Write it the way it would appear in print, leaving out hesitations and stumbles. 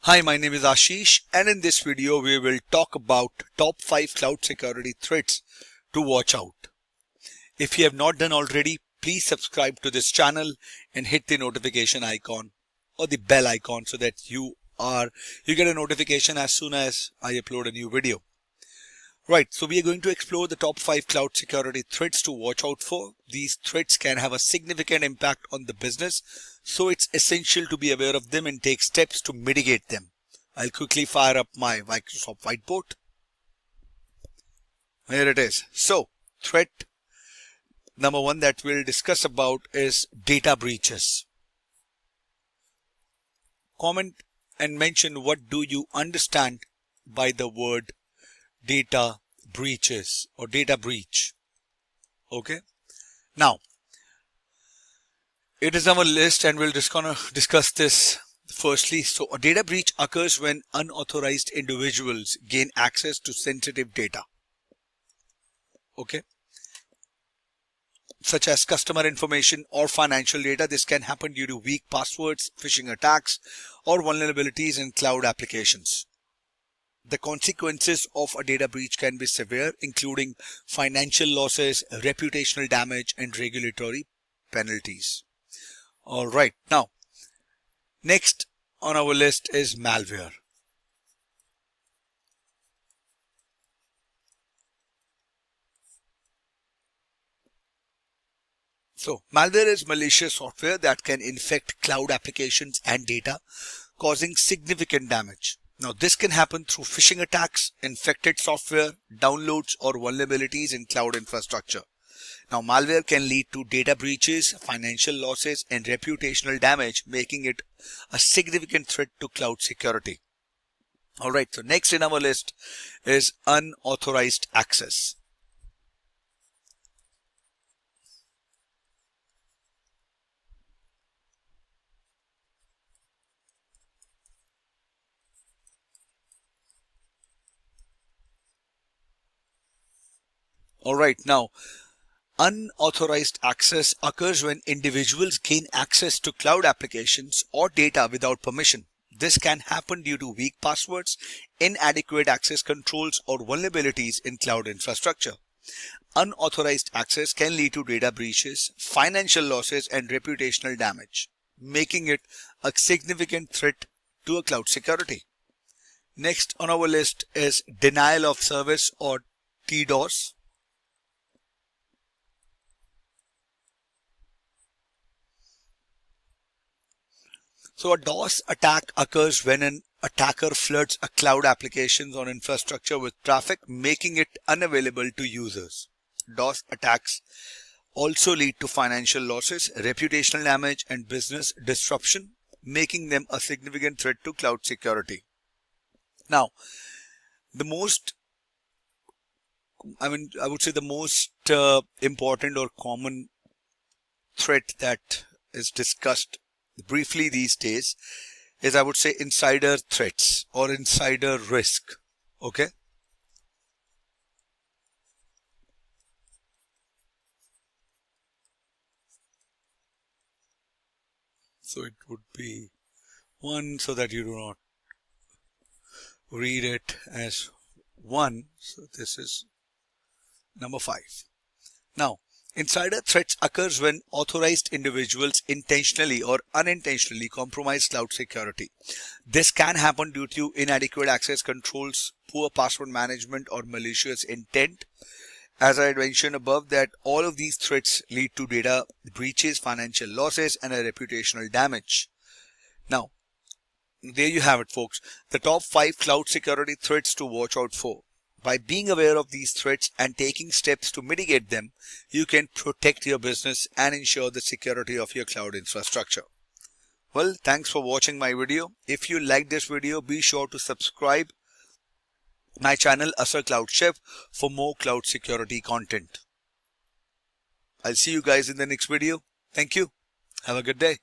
Hi, my name is Ashish, and in this video we will talk about top 5 cloud security threats to watch out. If you have not done already, please subscribe to this channel and hit the notification icon or the bell icon so that you get a notification as soon as I upload a new video. Right, so we are going to explore the top 5 cloud security threats to watch out for. These threats can have a significant impact on the business, so it's essential to be aware of them and take steps to mitigate them. I'll quickly fire up my Microsoft whiteboard. Here it is. So, threat number 1 that we'll discuss about is data breaches. Comment and mention what do you understand by the word data breaches or data breach. Okay, now it is our list and we'll just gonna discuss this firstly. So a data breach occurs when unauthorized individuals gain access to sensitive data, okay, such as customer information or financial data. This can happen due to weak passwords, phishing attacks, or vulnerabilities in cloud applications. The consequences of a data breach can be severe, including financial losses, reputational damage, and regulatory penalties. All right, now, next on our list is malware. So, malware is malicious software that can infect cloud applications and data, causing significant damage. Now, this can happen through phishing attacks, infected software, downloads, or vulnerabilities in cloud infrastructure. Now, malware can lead to data breaches, financial losses, and reputational damage, making it a significant threat to cloud security. All right, so next in our list is unauthorized access. All right, now, unauthorized access occurs when individuals gain access to cloud applications or data without permission. This can happen due to weak passwords, inadequate access controls, or vulnerabilities in cloud infrastructure. Unauthorized access can lead to data breaches, financial losses, and reputational damage, making it a significant threat to a cloud security. Next on our list is denial of service or DDoS. So a DOS attack occurs when an attacker floods a cloud applications or infrastructure with traffic, making it unavailable to users. DOS attacks also lead to financial losses, reputational damage, and business disruption, making them a significant threat to cloud security. Now, I would say the most important or common threat that is discussed briefly these days is, I would say, insider threats or insider risk. Okay, so it would be 1 so that you do not read it as 1. So this is number 5. Now, insider threats occurs when authorized individuals intentionally or unintentionally compromise cloud security. This can happen due to inadequate access controls, poor password management, or malicious intent. As I mentioned above, that all of these threats lead to data breaches, financial losses, and a reputational damage. Now, there you have it, folks. The top 5 cloud security threats to watch out for. By being aware of these threats and taking steps to mitigate them, you can protect your business and ensure the security of your cloud infrastructure. Well, thanks for watching my video. If you like this video, be sure to subscribe my channel ASAR Cloud Chef for more cloud security content. I'll see you guys in the next video. Thank you. Have a good day.